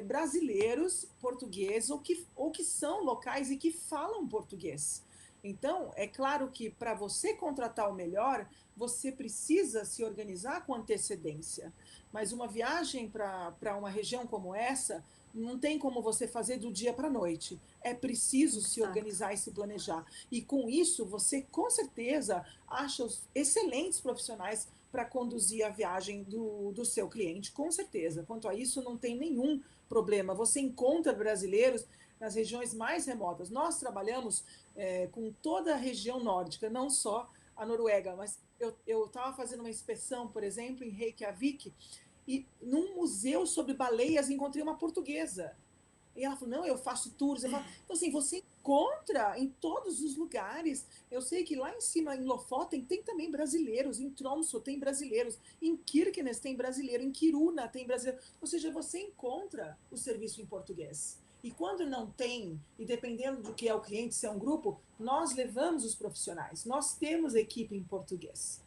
brasileiros, portugueses, ou que são locais e que falam português. Então, é claro que para você contratar o melhor, você precisa se organizar com antecedência. Mas uma viagem para uma região como essa, não tem como você fazer do dia para a noite. É preciso se Exato. organizar e se planejar. E com isso, você com certeza acha os excelentes profissionais para conduzir a viagem do seu cliente, com certeza. Quanto a isso, não tem nenhum problema. Você encontra brasileiros nas regiões mais remotas. Nós trabalhamos com toda a região nórdica, não só a Noruega, mas eu estava fazendo uma inspeção, por exemplo, em Reykjavik, e num museu sobre baleias encontrei uma portuguesa. E ela falou, não, eu faço tours. Então, assim, você encontra em todos os lugares. Eu sei que lá em cima, em Lofoten, tem também brasileiros. Em Tromsø tem brasileiros. Em Kirkenes tem brasileiro. Em Kiruna tem brasileiro. Ou seja, você encontra o serviço em português. E quando não tem, e dependendo do que é o cliente, se é um grupo, nós levamos os profissionais. Nós temos equipe em português.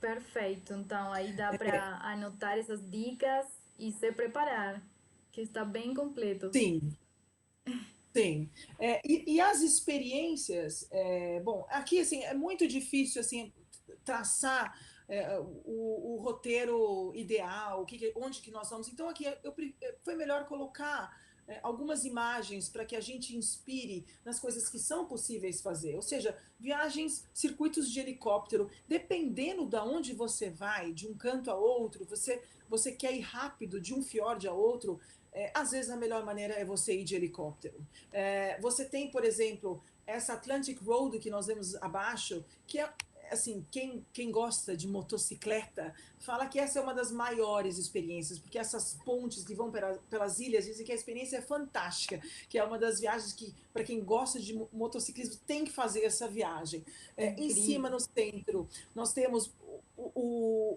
Perfeito. Então, aí dá para anotar essas dicas e se preparar, que está bem completo. Sim, sim. E as experiências, bom, aqui assim, é muito difícil assim traçar o roteiro ideal, onde que nós vamos. Então aqui foi melhor colocar algumas imagens para que a gente inspire nas coisas que são possíveis fazer. Ou seja, viagens, circuitos de helicóptero, dependendo de onde você vai, de um canto a outro, você quer ir rápido de um fiord a outro, às vezes a melhor maneira é você ir de helicóptero. Você tem, por exemplo, essa Atlantic Road que nós vemos abaixo, que é assim, quem gosta de motocicleta fala que essa é uma das maiores experiências, porque essas pontes que vão pelas ilhas dizem que a experiência é fantástica, que é uma das viagens que, para quem gosta de motociclismo, tem que fazer essa viagem. Em cima, Incrível. no centro, nós temos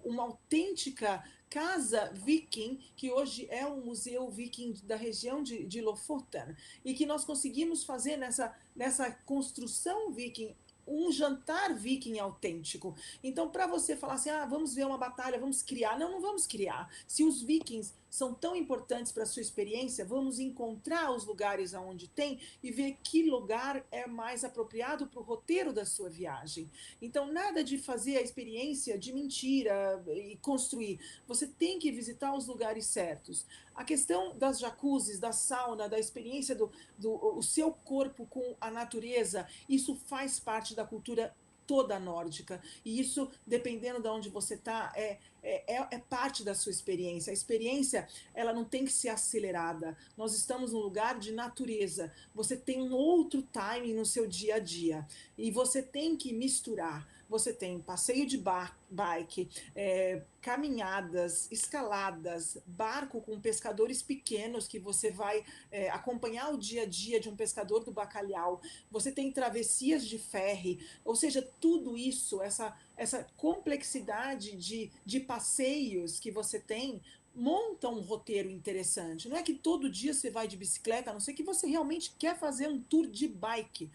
uma autêntica casa viking, que hoje é um museu viking da região de Lofoten, e que nós conseguimos fazer nessa construção viking um jantar viking autêntico. Então, para você falar assim, vamos ver uma batalha, vamos criar. Não, não vamos criar. Se os vikings são tão importantes para a sua experiência, vamos encontrar os lugares aonde tem e ver que lugar é mais apropriado para o roteiro da sua viagem. Então, nada de fazer a experiência de mentira e construir. Você tem que visitar os lugares certos. A questão das jacuzzis, da sauna, da experiência o seu corpo com a natureza, isso faz parte da cultura toda nórdica. E isso, dependendo de onde você está, é parte da sua experiência. A experiência, ela não tem que ser acelerada. Nós estamos num lugar de natureza. Você tem um outro timing no seu dia a dia. E você tem que misturar. Você tem passeio de bike, caminhadas, escaladas, barco com pescadores pequenos que você vai acompanhar o dia a dia de um pescador do bacalhau. Você tem travessias de ferry, ou seja, tudo isso, essa complexidade de passeios que você tem, monta um roteiro interessante. Não é que todo dia você vai de bicicleta, a não ser que você realmente quer fazer um tour de bike.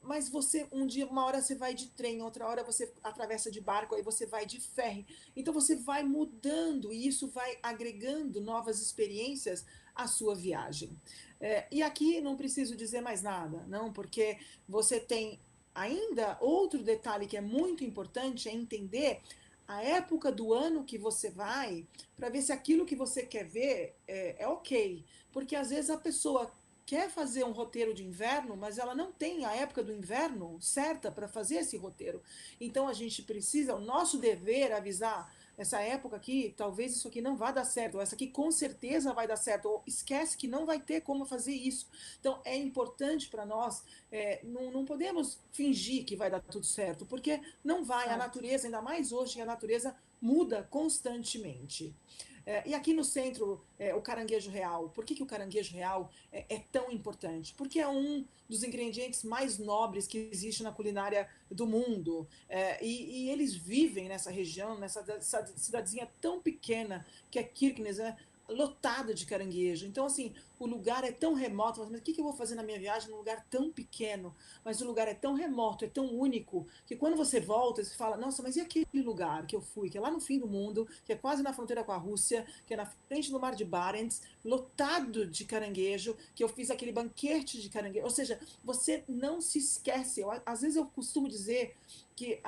Mas você, uma hora você vai de trem, outra hora você atravessa de barco, aí você vai de ferry. Então você vai mudando e isso vai agregando novas experiências à sua viagem. E aqui não preciso dizer mais nada, não, porque você tem ainda outro detalhe que é muito importante, é entender a época do ano que você vai, para ver se aquilo que você quer ver é ok. Porque às vezes a pessoa quer fazer um roteiro de inverno, mas ela não tem a época do inverno certa para fazer esse roteiro. Então a gente precisa, o nosso dever é avisar essa época aqui, talvez isso aqui não vá dar certo, ou essa aqui com certeza vai dar certo, ou esquece que não vai ter como fazer isso. Então é importante para nós, não podemos fingir que vai dar tudo certo, porque não vai, a Exato. natureza, ainda mais hoje, a natureza muda constantemente. E aqui no centro, o caranguejo real. Por que o caranguejo real é tão importante? Porque é um dos ingredientes mais nobres que existe na culinária do mundo. E eles vivem nessa região, nessa cidadezinha tão pequena que é Kirkenes, né? Lotada de caranguejo. Então, assim, o lugar é tão remoto, mas o que eu vou fazer na minha viagem num lugar tão pequeno? Mas o lugar é tão remoto, é tão único, que quando você volta, você fala, nossa, mas e aquele lugar que eu fui, que é lá no fim do mundo, que é quase na fronteira com a Rússia, que é na frente do mar de Barents, lotado de caranguejo, que eu fiz aquele banquete de caranguejo. Ou seja, você não se esquece. Às vezes eu costumo dizer que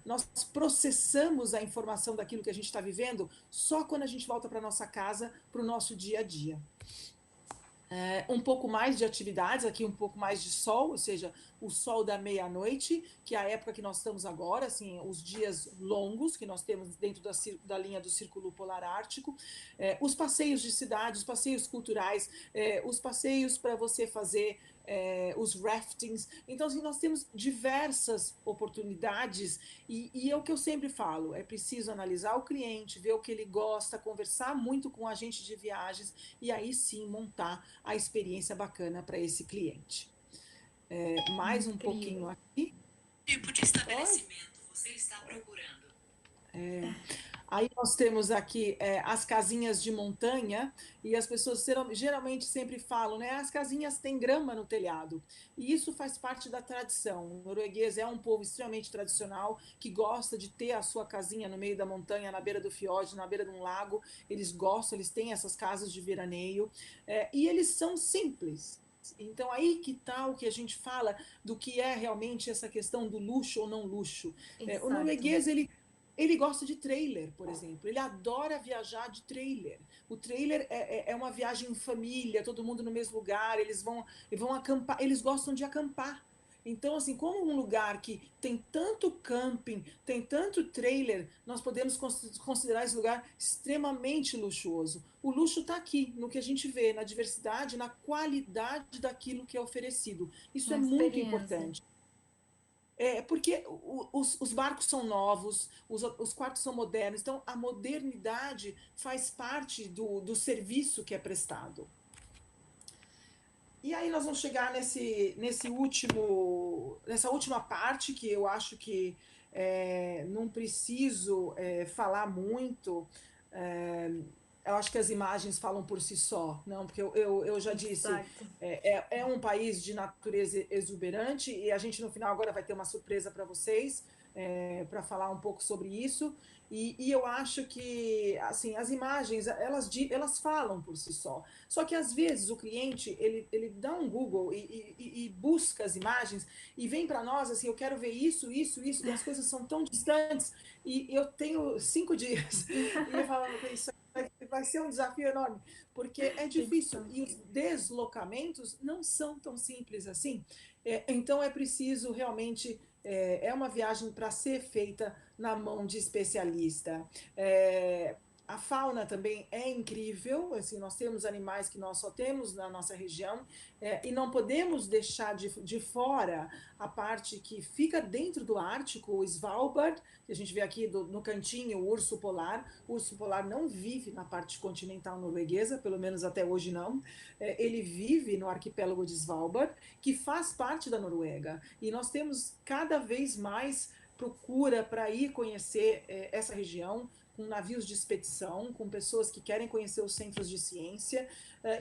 nós processamos a informação daquilo que a gente está vivendo só quando a gente volta para nossa casa, para o nosso dia a dia. Um pouco mais de atividades, aqui um pouco mais de sol, ou seja, o sol da meia-noite, que é a época que nós estamos agora, assim, os dias longos que nós temos dentro da linha do Círculo Polar Ártico, os passeios de cidade, os passeios culturais, os passeios para você fazer os raftings. Então, assim, nós temos diversas oportunidades e é o que eu sempre falo, é preciso analisar o cliente, ver o que ele gosta, conversar muito com o agente de viagens e aí sim montar a experiência bacana para esse cliente. Mais um pouquinho Incrível. aqui. Tipo de estabelecimento você está procurando? Aí nós temos aqui as casinhas de montanha, e as pessoas geralmente sempre falam, né? As casinhas têm grama no telhado. E isso faz parte da tradição. O norueguês é um povo extremamente tradicional, que gosta de ter a sua casinha no meio da montanha, na beira do fiord, na beira de um lago. Eles gostam, eles têm essas casas de veraneio. E eles são simples. Então aí que está o que a gente fala do que é realmente essa questão do luxo ou não luxo. O Exato. norueguês, ele gosta de trailer, por exemplo. Ele adora viajar de trailer. O trailer é uma viagem em família, todo mundo no mesmo lugar, eles vão acampar, eles gostam de acampar. Então, assim, como um lugar que tem tanto camping, tem tanto trailer, nós podemos considerar esse lugar extremamente luxuoso. O luxo está aqui, no que a gente vê, na diversidade, na qualidade daquilo que é oferecido. Isso é Uma muito experiência. importante. Porque os barcos são novos, os quartos são modernos, então a modernidade faz parte do serviço que é prestado. E aí nós vamos chegar nessa última parte, que eu acho que não preciso falar muito. É, eu acho que as imagens falam por si só, não? Porque eu já disse, Exato. é um país de natureza exuberante e a gente no final agora vai ter uma surpresa para vocês, para falar um pouco sobre isso. E eu acho que assim as imagens elas falam por si só. Só que às vezes o cliente ele dá um Google e busca as imagens e vem para nós assim, eu quero ver isso, isso, isso, e as coisas são tão distantes e eu tenho 5 dias e eu falo, isso vai ser um desafio enorme, porque é difícil e os deslocamentos não são tão simples assim. Então é preciso realmente, uma viagem para ser feita na mão de especialista. A fauna também é incrível, assim, nós temos animais que nós só temos na nossa região, e não podemos deixar de fora a parte que fica dentro do Ártico, o Svalbard, que a gente vê aqui no cantinho, o urso polar. O urso polar não vive na parte continental norueguesa, pelo menos até hoje não. Ele vive no arquipélago de Svalbard, que faz parte da Noruega. E nós temos cada vez mais procura para ir conhecer essa região, com navios de expedição, com pessoas que querem conhecer os centros de ciência,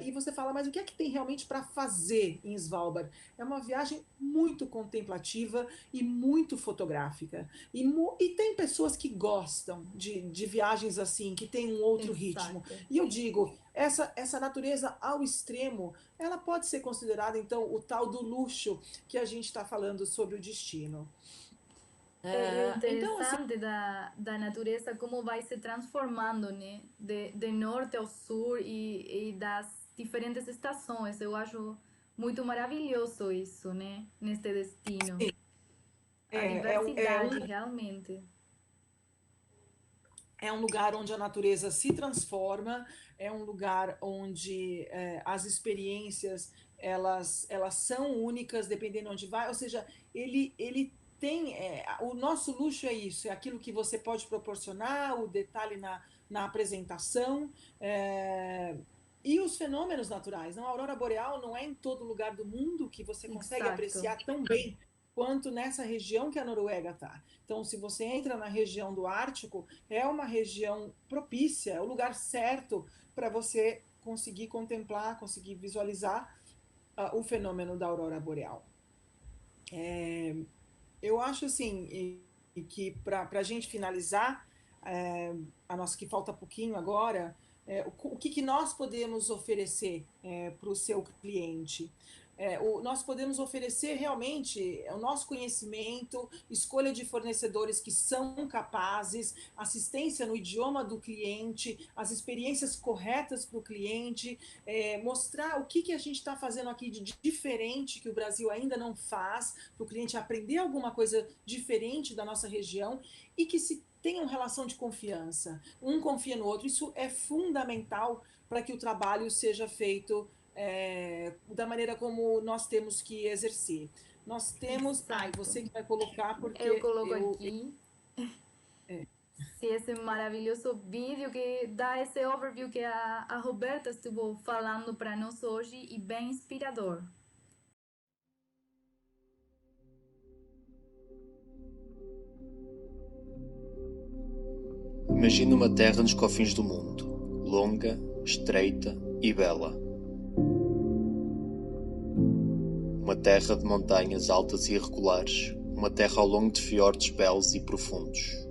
e você fala, mas o que é que tem realmente para fazer em Svalbard? É uma viagem muito contemplativa e muito fotográfica. E tem pessoas que gostam de viagens assim, que tem um outro ritmo. Exato. E eu digo, essa natureza ao extremo, ela pode ser considerada, então, o tal do luxo que a gente está falando sobre o destino. É Então, assim, interessante da natureza como vai se transformando, né? De norte ao sul e das diferentes estações. Eu acho muito maravilhoso isso, né? Neste destino. A é diversidade, realmente. é um lugar onde a natureza se transforma, é um lugar onde as experiências elas são únicas dependendo de onde vai, ou seja, ele tem o nosso luxo é isso, é aquilo que você pode proporcionar, o detalhe na apresentação, e os fenômenos naturais. Não, a aurora boreal não é em todo lugar do mundo que você consegue Exato. apreciar tão bem quanto nessa região que a Noruega está. Então, se você entra na região do Ártico, é uma região propícia, é o lugar certo para você conseguir contemplar, conseguir visualizar o fenômeno da aurora boreal. Eu acho assim que para a gente finalizar, a nossa que falta pouquinho agora, o que nós podemos oferecer para o seu cliente? Nós podemos oferecer realmente o nosso conhecimento, escolha de fornecedores que são capazes, assistência no idioma do cliente, as experiências corretas para o cliente, mostrar o que a gente está fazendo aqui de diferente que o Brasil ainda não faz, para o cliente aprender alguma coisa diferente da nossa região e que se tenham relação de confiança. Um confia no outro. Isso é fundamental para que o trabalho seja feito da maneira como nós temos que exercer. Nós temos... Ai, Exato. você que vai colocar, porque Eu coloco aqui. Sim, esse maravilhoso vídeo que dá esse overview que a Roberta estuvo falando para nós hoje e bem inspirador. Imagina uma terra nos confins do mundo, longa, estreita e bela. Uma terra de montanhas altas e irregulares, uma terra ao longo de fiordes belos e profundos.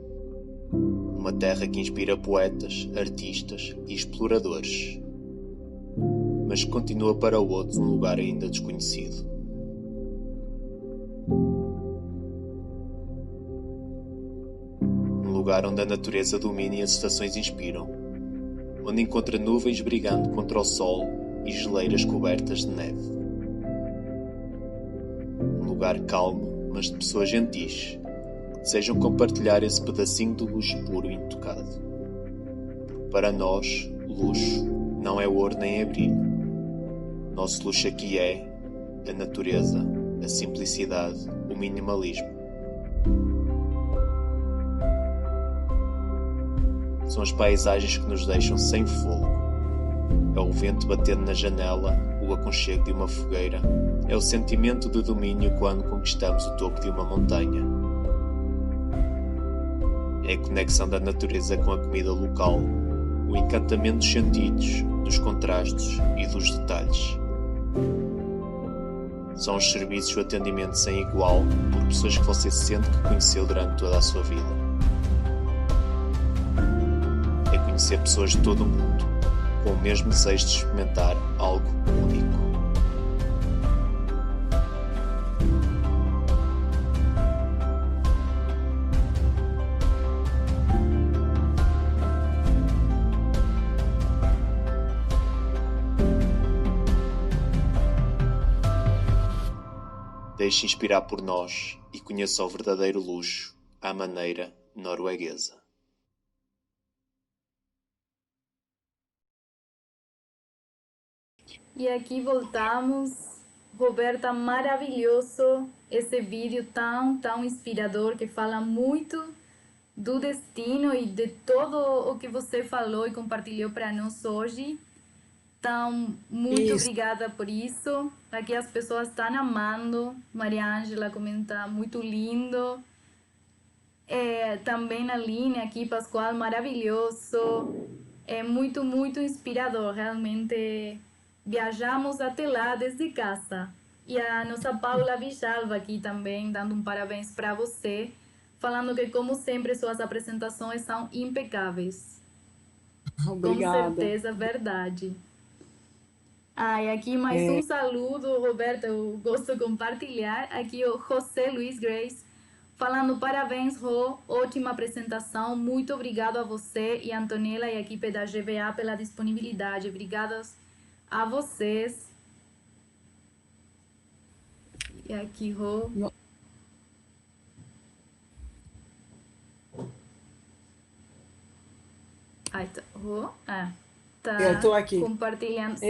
Uma terra que inspira poetas, artistas e exploradores, mas que continua para outros um lugar ainda desconhecido. Um lugar onde a natureza domina e as estações inspiram, onde encontra nuvens brigando contra o sol e geleiras cobertas de neve. Um lugar calmo, mas de pessoas gentis, que desejam compartilhar esse pedacinho de luz puro e intocado. Para nós, luxo não é ouro nem é brilho. Nosso luxo aqui é a natureza, a simplicidade, o minimalismo. São as paisagens que nos deixam sem fôlego. É o vento batendo na janela, o aconchego de uma fogueira. É o sentimento de domínio quando conquistamos o topo de uma montanha. É a conexão da natureza com a comida local, o encantamento dos sentidos, dos contrastes e dos detalhes. São os serviços de atendimento sem igual por pessoas que você sente que conheceu durante toda a sua vida. É conhecer pessoas de todo o mundo, com o mesmo desejo de experimentar algo único. Deixe inspirar por nós e conheça o verdadeiro luxo à maneira norueguesa. E aqui voltamos. Roberta, maravilhoso esse vídeo tão inspirador que fala muito do destino e de todo o que você falou e compartilhou para nós hoje. Então, muito Isso. obrigada por isso. Aqui as pessoas estão amando. Maria Ângela comenta, muito lindo. Também a Aline aqui, Pascoal, maravilhoso. É muito inspirador. Realmente viajamos até lá desde casa. E a nossa Paula Vijalva aqui também, dando um parabéns para você, falando que, como sempre, suas apresentações são impecáveis. Obrigada. Com certeza, verdade. E aqui mais um saludo, Roberta, eu gosto de compartilhar. Aqui o José Luiz Grace, falando parabéns, Rô, ótima apresentação, muito obrigado a você e a Antonella e a equipe da GVA pela disponibilidade. Obrigadas a vocês. E aqui, Rô. Rô? Tá Eu estou aqui. compartilhando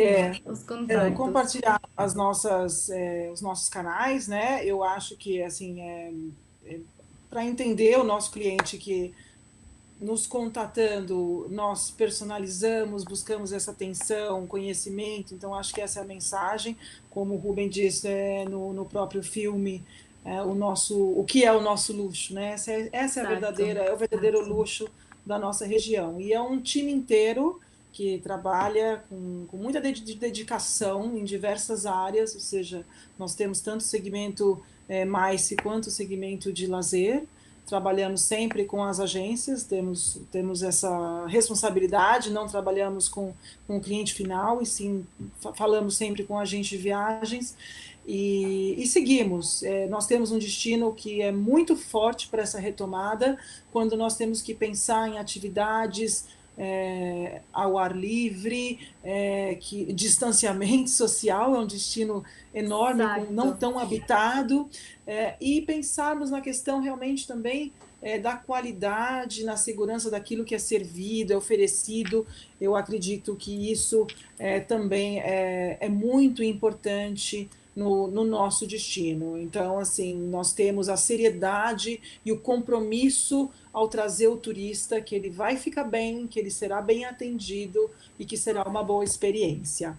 os contatos. Compartilhar os nossos canais, né? Eu acho que, assim, para entender o nosso cliente que nos contatando, nós personalizamos, buscamos essa atenção, conhecimento, então acho que essa é a mensagem, como o Rubem disse no próprio filme, o que é o nosso luxo, né? Essa é o verdadeiro luxo da nossa região. E é um time inteiro que trabalha com muita dedicação em diversas áreas, ou seja, nós temos tanto o segmento MICE quanto o segmento de lazer. Trabalhamos sempre com as agências, temos essa responsabilidade, não trabalhamos com o cliente final, e sim falamos sempre com o agente de viagens, e seguimos. Nós temos um destino que é muito forte para essa retomada, quando nós temos que pensar em atividades ao ar livre, distanciamento social, é um destino enorme, não tão habitado, e pensarmos na questão realmente também da qualidade, na segurança daquilo que é servido, é oferecido. Eu acredito que isso também é muito importante no nosso destino. Então, assim, nós temos a seriedade e o compromisso ao trazer o turista, que ele vai ficar bem, que ele será bem atendido e que será uma boa experiência.